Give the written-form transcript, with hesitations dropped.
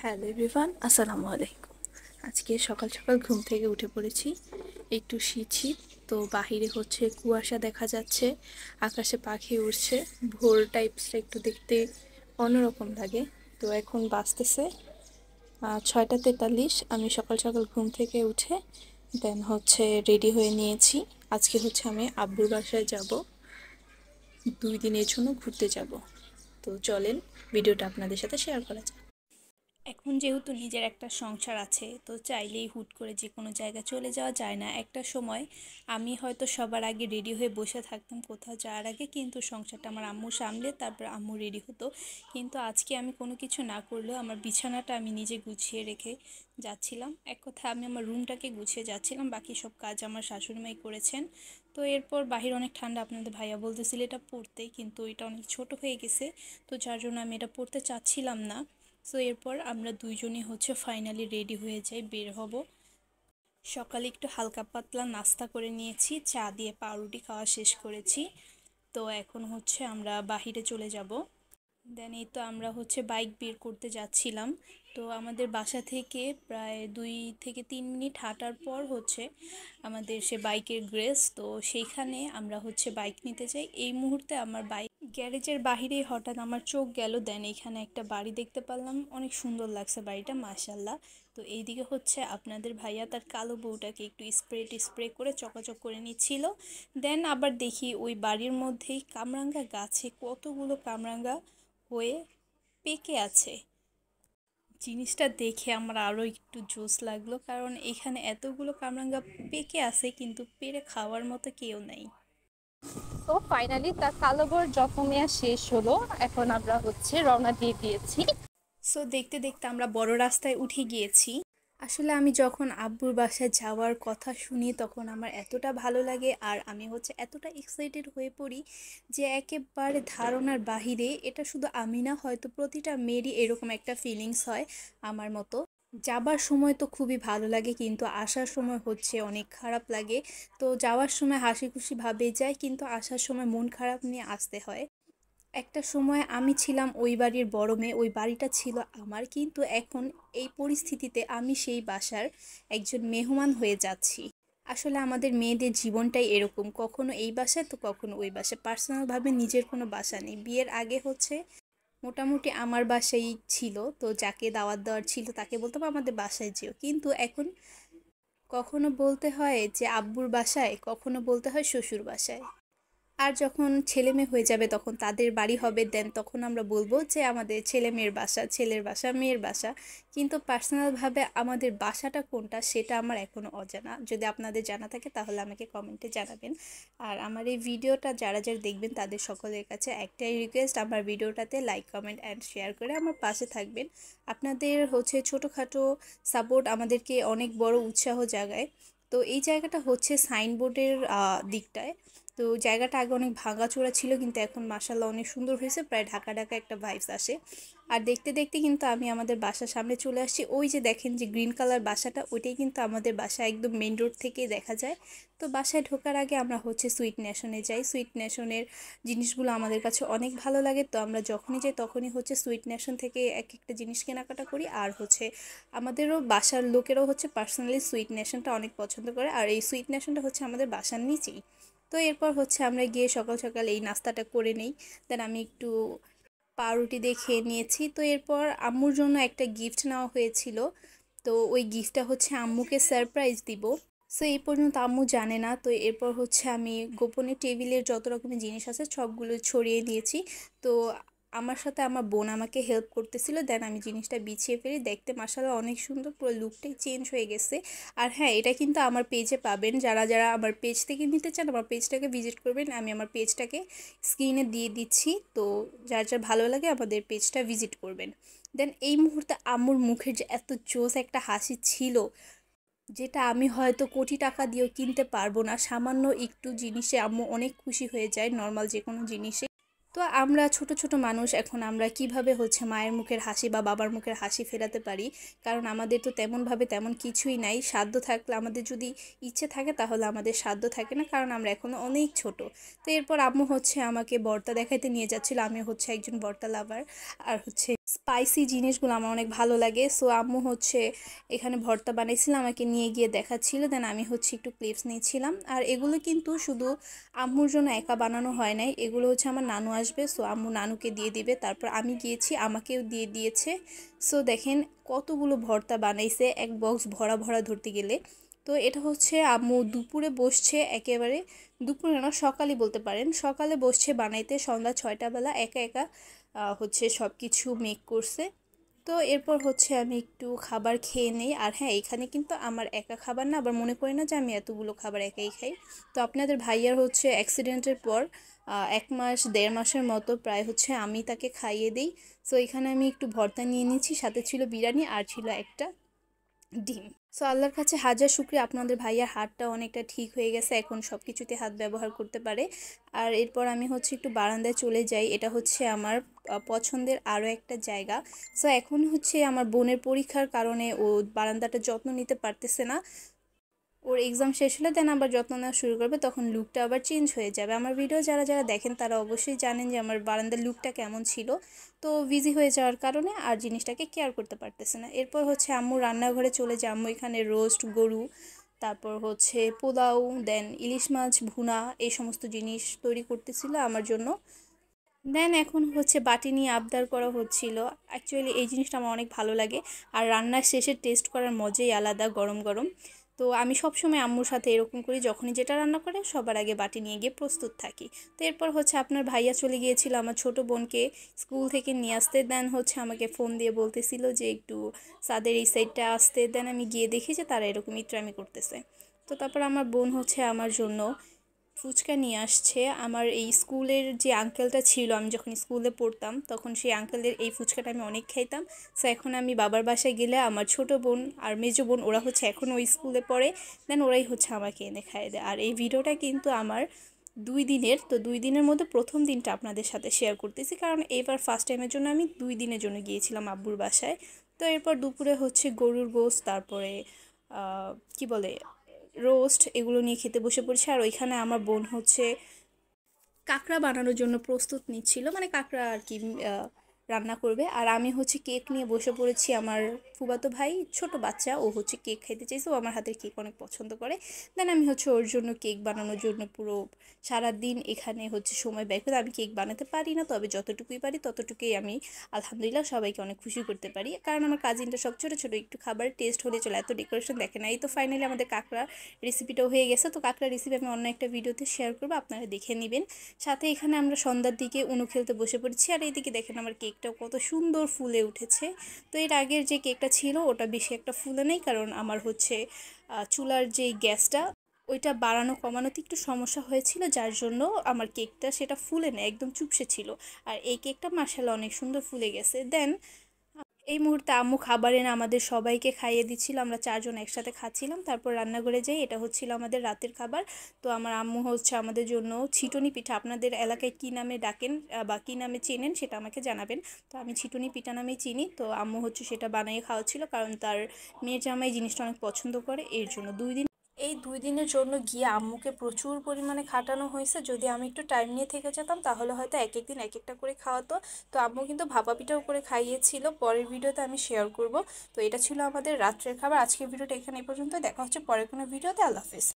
Hello everyone, আসসালামু আলাইকুম। আজকে সকাল সকাল ঘুম থেকে উঠে পড়েছি। একটু শীত শীত তো বাহিরে হচ্ছে কুয়াশা দেখা যাচ্ছে, আকাশে পাখি উড়ছে। ভোর টাইপসটা একটু দেখতে অন্যরকম লাগে। তো এখন বাজতেছে 6টা 43। আমি সকাল সকাল ঘুম থেকে উঠে দেন হচ্ছে রেডি হয়ে নিয়েছি। আজকে হচ্ছে আমি আব্বুর বাসায় যাব, 2 দিনের জন্য ঘুরতে যাব। তো চলেন ভিডিওটা আপনাদের সাথে শেয়ার করা যাক। এখন যেহেতু নিজের একটা সংসার আছে, তো চাইলেই হুট করে যে কোনো জায়গায় চলে যাওয়া যায় না। একটা সময় আমি হয়তো সবার আগে রেডি হয়ে বসে থাকতাম কোথাও যাওয়ার আগে, কিন্তু সংসারটা আমার আম্মু সামলে তারপর আম্মু রেডি হতো। কিন্তু আজকে আমি কোনো কিছু না করলেও আমার বিছানাটা আমি নিজে গুছিয়ে রেখে যাচ্ছিলাম। এক কথায় আমি আমার রুমটাকে গুছিয়ে যাচ্ছিলাম, বাকি সব কাজ আমার শাশুড়িমাই করেছেন। তো এরপর বাহির অনেক ঠান্ডা, আপনাদের ভাইয়া বলতেছিল এটা পরতে, কিন্তু এটা অনেক ছোট হয়ে গেছে, তো যার জন্য আমি এটা পরতে চাচ্ছিলাম না। সো এরপর আমরা দুইজনই হচ্ছে ফাইনালি রেডি হয়ে যাই, বের হব। সকালে একটু হালকা পাতলা নাস্তা করে নিয়েছি, চা দিয়ে পাউরুটি খাওয়া শেষ করেছি। তো এখন হচ্ছে আমরা বাহিরে চলে যাব। দেন এই তো আমরা হচ্ছে বাইক বের করতে যাচ্ছিলাম। তো আমাদের বাসা থেকে প্রায় 2 থেকে 3 মিনিট হাঁটার পর হচ্ছে আমাদের সে বাইকের গ্যারেজ। তো সেইখানে আমরা হচ্ছে বাইক নিতে যাই। এই মুহূর্তে আমার বাইক গ্যারেজের বাহিরেই হঠাৎ আমার চোখ গেল, দেন এখানে একটা বাড়ি দেখতে পারলাম, অনেক সুন্দর লাগছে বাড়িটা, মাশাল্লাহ। তো এইদিকে হচ্ছে আপনাদের ভাইয়া তার কালো বউটাকে একটু স্প্রে করে চকাচক করে নিচ্ছিল। দেন আবার দেখি ওই বাড়ির মধ্যেই কামরাঙ্গা গাছে কতগুলো কামরাঙ্গা হয়ে পেকে আছে। জিনিসটা দেখে আমার আরও একটু জোশ লাগলো, কারণ এখানে এতগুলো কামরাঙ্গা পেকে আছে কিন্তু পেরে খাওয়ার মতো কেউ নেই। তো ফাইনালি তার কালো বউয়ের যত্ন নেওয়া শেষ হলো, এখন আমরা হচ্ছে রওনা দিয়ে দিয়েছি। সো দেখতে দেখতে আমরা বড় রাস্তায় উঠে গিয়েছি। আসলে আমি যখন আব্বুর বাসায় যাওয়ার কথা শুনি তখন আমার এতটা ভালো লাগে আর আমি হচ্ছে এতটা এক্সাইটেড হয়ে পড়ি যে একেবারে ধারণার বাহিরে। এটা শুধু আমি না, হয়তো প্রতিটা মেয়েরই এরকম একটা ফিলিংস হয় আমার মতো। যাবার সময় তো খুবই ভালো লাগে, কিন্তু আসার সময় হচ্ছে অনেক খারাপ লাগে। তো যাওয়ার সময় হাসি খুশি ভাবে যাই, কিন্তু আসার সময় মন খারাপ নিয়ে আসতে হয়। একটা সময় আমি ছিলাম ওই বাড়ির বড় মেয়ে, ওই বাড়িটা ছিল আমার, কিন্তু এখন এই পরিস্থিতিতে আমি সেই বাসার একজন মেহমান হয়ে যাচ্ছি। আসলে আমাদের মেয়েদের জীবনটাই এরকম, কখনো এই বাসায় তো কখনো ওই বাসায়। পার্সোনালভাবে নিজের কোনো বাসা নেই। বিয়ের আগে হচ্ছে মোটামুটি আমার বাসাই ছিল, তো যাকে দাওয়াত দেওয়ার ছিল তাকে বলতাম আমাদের বাসায় যেও, কিন্তু এখন কখনো বলতে হয় যে আব্বুর বাসায়, কখনো বলতে হয় শ্বশুর বাসায়। আর যখন ছেলে মেয়ে হয়ে যাবে তখন তাদের বাড়ি হবে, দেন তখন আমরা বলবো যে আমাদের ছেলে মেয়ের বাসা, ছেলের বাসা, মেয়ের বাসা। কিন্তু পার্সোনালভাবে আমাদের বাসাটা কোনটা সেটা আমার এখনও অজানা। যদি আপনাদের জানা থাকে তাহলে আমাকে কমেন্টে জানাবেন। আর আমার এই ভিডিওটা যারা যারা দেখবেন তাদের সকলের কাছে একটাই রিকোয়েস্ট, আমার ভিডিওটাতে লাইক কমেন্ট অ্যান্ড শেয়ার করে আমার পাশে থাকবেন। আপনাদের হচ্ছে ছোটোখাটো সাপোর্ট আমাদেরকে অনেক বড় উৎসাহ জাগায়। তো এই জায়গাটা হচ্ছে সাইনবোর্ডের দিকটায়। তো জায়গাটা আগে অনেক ভাঙাচোরা ছিল, কিন্তু এখন মাশাআল্লাহ অনেক সুন্দর হয়েছে, প্রায় ঢাকা ঢাকা একটা ভাইবস আসে। আর দেখতে দেখতে কিন্তু আমি আমাদের বাসার সামনে চলে আসছি। ওই যে দেখেন যে গ্রিন কালার বাসাটা, ওইটাই কিন্তু আমাদের বাসা, একদম মেন রোড থেকেই দেখা যায়। তো বাসায় ঢোকার আগে আমরা হচ্ছে সুইট নেশনে যাই। সুইট নেশনের জিনিসগুলো আমাদের কাছে অনেক ভালো লাগে, তো আমরা যখনই যাই তখনই হচ্ছে সুইট নেশন থেকে এক একটা জিনিস কেনাকাটা করি। আর হচ্ছে আমাদেরও বাসার লোকেরাও হচ্ছে পার্সোনালি সুইট নেশনটা অনেক পছন্দ করে, আর এই সুইট নেশনটা হচ্ছে আমাদের বাসার নিচেই। তো এরপর হচ্ছে আমরা গিয়ে সকাল সকাল এই নাস্তাটা করে নেই। দেন আমি একটু পাউরুটি দিয়ে খেয়ে নিয়েছি। তো এরপর আম্মুর জন্য একটা গিফট নেওয়া হয়েছিল, তো ওই গিফটটা হচ্ছে আম্মুকে সারপ্রাইজ দিব। সো এই পর্যন্ত আম্মু জানে না। তো এরপর হচ্ছে আমি গোপনে টেবিলের যত রকমের জিনিস আছে সবগুলো ছড়িয়ে দিয়েছি। তো আমার সাথে আমার বোন আমাকে হেল্প করতেছিল, দেন আমি জিনিসটা বিছিয়ে ফেলি। দেখতে মাশাআল্লাহ অনেক সুন্দর, পুরো লুকটাই চেঞ্জ হয়ে গেছে। আর হ্যাঁ, এটা কিন্তু আমার পেজে পাবেন, যারা যারা আমার পেজ থেকে নিতে চান আমার পেজটাকে ভিজিট করবেন। আমি আমার পেজটাকে স্ক্রিনে দিয়ে দিচ্ছি, তো যার যার ভালো লাগে আমাদের পেজটা ভিজিট করবেন। দেন এই মুহূর্তে আম্মুর মুখের যে এত জোস একটা হাসি ছিল, যেটা আমি হয়তো কোটি টাকা দিয়েও কিনতে পারবো না। সামান্য একটু জিনিসে আম্মু অনেক খুশি হয়ে যায়, নর্মাল যে কোনো জিনিসে। তো আমরা ছোট ছোট মানুষ, এখন আমরা কিভাবে হচ্ছে মায়ের মুখের হাসি বা বাবার মুখের হাসি ফেরাতে পারি, কারণ আমাদের তো তেমনভাবে তেমন কিছুই নাই। সাধ্য থাকলে, আমাদের যদি ইচ্ছে থাকে তাহলে আমাদের সাধ্য থাকে না, কারণ আমরা এখনও অনেক ছোট। তো এরপর আম্মু হচ্ছে আমাকে বর্তা দেখাইতে নিয়ে যাচ্ছিল, আমি হচ্ছে একজন বর্তা লাভার। আর হচ্ছে স্পাইসি জিনিসগুলো আমার অনেক ভালো লাগে। সো আম্মু হচ্ছে এখানে ভর্তা বানাইছিল, আমাকে নিয়ে গিয়ে দেখাচ্ছিল, দেন আমি হচ্ছে একটু ক্লিপস নিয়েছিলাম। আর এগুলো কিন্তু শুধু আম্মুর জন্য একা বানানো হয় নাই, এগুলো হচ্ছে আমার নানু আসবে, সো আম্মু নানুকে দিয়ে দিবে, তারপর আমি গিয়েছি আমাকেও দিয়ে দিয়েছে। সো দেখেন কতগুলো ভর্তা বানাইছে, এক বক্স ভরা ভরা ধরতে গেলে। তো এটা হচ্ছে আম্মু দুপুরে বসছে, একেবারে দুপুরে না সকালে বলতে পারেন, সকালে বসছে বানাইতে, সন্ধ্যা 6টা বেলা একা একা হচ্ছে সব কিছু মেক করছে। তো এরপর হচ্ছে আমি একটু খাবার খেয়ে নেই। আর হ্যাঁ, এখানে কিন্তু আমার একা খাবার না, আবার মনে করি না যে আমি এতগুলো খাবার একাই খাই। তো আপনাদের ভাইয়ার হচ্ছে অ্যাক্সিডেন্টের পর 1 মাস 1.5 মাসের মতো প্রায় হচ্ছে আমি তাকে খাইয়ে দিই। সো এখানে আমি একটু ভর্তা নিয়ে নিয়েছি, সাথে ছিল বিরিয়ানি আর ছিল একটা ডিম। সো আল্লাহর কাছে হাজার শুকরিয়া, আপনাদের ভাইয়ার হাতটা অনেকটা ঠিক হয়ে গেছে, এখন সব কিছুতে হাত ব্যবহার করতে পারে। আর এরপর আমি হচ্ছে একটু বারান্দায় চলে যাই, এটা হচ্ছে আমার পছন্দের আরও একটা জায়গা। সো এখন হচ্ছে আমার বোনের পরীক্ষার কারণে ও বারান্দাটা যত্ন নিতে পারতেছে না। ওর এক্সাম শেষ হলে দেন আবার যত্ন নেওয়া শুরু করবে, তখন লুকটা আবার চেঞ্জ হয়ে যাবে। আমার ভিডিও যারা যারা দেখেন তারা অবশ্যই জানেন যে আমার বারান্দার লুকটা কেমন ছিল। তো বিজি হয়ে যাওয়ার কারণে আর জিনিসটাকে কেয়ার করতে পারতেছে না। এরপর হচ্ছে আম্মু রান্নাঘরে চলে যায়, আম্মু এখানে রোস্ট গরু, তারপর হচ্ছে পোলাও, দেন ইলিশ মাছ ভুনা, এই সমস্ত জিনিস তৈরি করতেছিল আমার জন্য। দেন এখন হচ্ছে বাটি নিয়ে আবদার করা হচ্ছিল। অ্যাকচুয়ালি এই জিনিসটা আমার অনেক ভালো লাগে, আর রান্নার শেষে টেস্ট করার মজাই আলাদা গরম গরম। তো আমি সবসময় আম্মুর সাথে এরকম করি, যখনই যেটা রান্না করে সবার আগে বাটি নিয়ে গিয়ে প্রস্তুত থাকি। তো এরপর হচ্ছে আপনার ভাইয়া চলে গিয়েছিল আমার ছোট বোনকে স্কুল থেকে নিয়ে আসতে, দেন হচ্ছে আমাকে ফোন দিয়ে বলতেছিল যে একটু সাদের এই সাইডটা আসতে, দেন আমি গিয়ে দেখি যে তারা এরকম ইত্রামি করতেছে। তো তারপর আমার বোন হচ্ছে আমার জন্য ফুচকা নিয়ে আসছে। আমার এই স্কুলের যে আঙ্কেলটা ছিল, আমি যখন স্কুলে পড়তাম তখন সেই আঙ্কেলের এই ফুচকাটা আমি অনেক খাইতাম। সো এখন আমি বাবার বাসায় গেলে আমার ছোট বোন আর মেজো বোন ওরা হচ্ছে এখন ওই স্কুলে পড়ে, দেন ওরাই হচ্ছে আমাকে এনে খাইয়ে দেয়। আর এই ভিডিওটা কিন্তু আমার 2 দিনের, তো 2 দিনের মধ্যে প্রথম দিনটা আপনাদের সাথে শেয়ার করতেছি, কারণ এবার ফার্স্ট টাইমের জন্য আমি 2 দিনের জন্য গিয়েছিলাম আব্বুর বাসায়। তো এরপর দুপুরে হচ্ছে গরুর গোশত, তারপরে কি বলে রোস্ট, এগুলো নিয়ে খেতে বসে পড়েছে। আর ওইখানে আমার বোন হচ্ছে কাঁকড়া বানানোর জন্য প্রস্তুত নিচ্ছিল, মানে কাঁকড়া আর কি রান্না করবে। আর আমি হচ্ছে কেক নিয়ে বসে পড়েছি। আমার ফুফাতো ভাই ছোট বাচ্চা, ও হচ্ছে কেক খাইতে চাইছে, ও আমার হাতের কেক অনেক পছন্দ করে। দেন আমি হচ্ছে ওর জন্য কেক বানানোর জন্য পুরো সারা দিন এখানে হচ্ছে সময় ব্যয় করে। আমি কেক বানাতে পারি না, তবে যতটুকুই পারি ততটুকুই আমি আলহামদুলিল্লাহ সবাইকে অনেক খুশি করতে পারি, কারণ আমার কাজিনটা সব ছোটো ছোটো একটু খাবার টেস্ট হলে চলে, এত ডেকোরেশন দেখে না। এই তো ফাইনালি আমাদের কাঁকড়া রেসিপিটাও হয়ে গেছে। তো কাঁকড়া রেসিপি আমি অন্য একটা ভিডিওতে শেয়ার করবো, আপনারা দেখে নেবেন। সাথে এখানে আমরা সন্ধ্যার দিকে উনু খেলতে বসে পড়েছি। আর এইদিকে দেখেন আমার কেকটাও কত সুন্দর ফুলে উঠেছে। তো এর আগের যে কেকটা ছিল ওটা বেশি একটা ফুলে নেই, কারণ আমার হচ্ছে চুলার যে গ্যাসটা ওইটা বাড়ানো কমানোতে একটু সমস্যা হয়েছিল, যার জন্য আমার কেকটা সেটা ফুলে নেই, একদম চুপসে ছিল। আর এই কেকটা মাশাআল্লাহ অনেক সুন্দর ফুলে গেছে। দেন এই মুহূর্তে আম্মু খাবার এনে আমাদের সবাইকে খাইয়ে দিচ্ছিল, আমরা 4 জন একসাথে খাচ্ছিলাম। তারপর রান্নাঘরে যাই, এটা হচ্ছিল আমাদের রাতের খাবার। তো আমার আম্মু হচ্ছে আমাদের জন্য ছিটনি পিঠা, আপনাদের এলাকায় কী নামে ডাকেন বা কী নামে চেনেন সেটা আমাকে জানাবেন। তো আমি ছিটনি পিঠা নামেই চিনি। তো আম্মু হচ্ছে সেটা বানিয়ে খাওয়াচ্ছিল, কারণ তার মেয়ের জামাই জিনিসটা অনেক পছন্দ করে, এর জন্য 2 দিন এই 2 দিনের জন্য গিয়ে আম্মুকে প্রচুর পরিমাণে খাটানো হয়েছে। যদি আমি একটু টাইম নিয়ে থেকে যেতাম তাহলে হয়তো এক এক দিন এক একটা করে খাওয়াতো। তো আম্মু কিন্তু ভাপা পিঠাও করে খাইয়েছিল, পরের ভিডিওতে আমি শেয়ার করব। তো এটা ছিল আমাদের রাত্রের খাবার। আজকের ভিডিওটা এখানে এই পর্যন্ত, দেখা হচ্ছে পরের কোনো ভিডিওতে। আল্লাহ হাফেজ।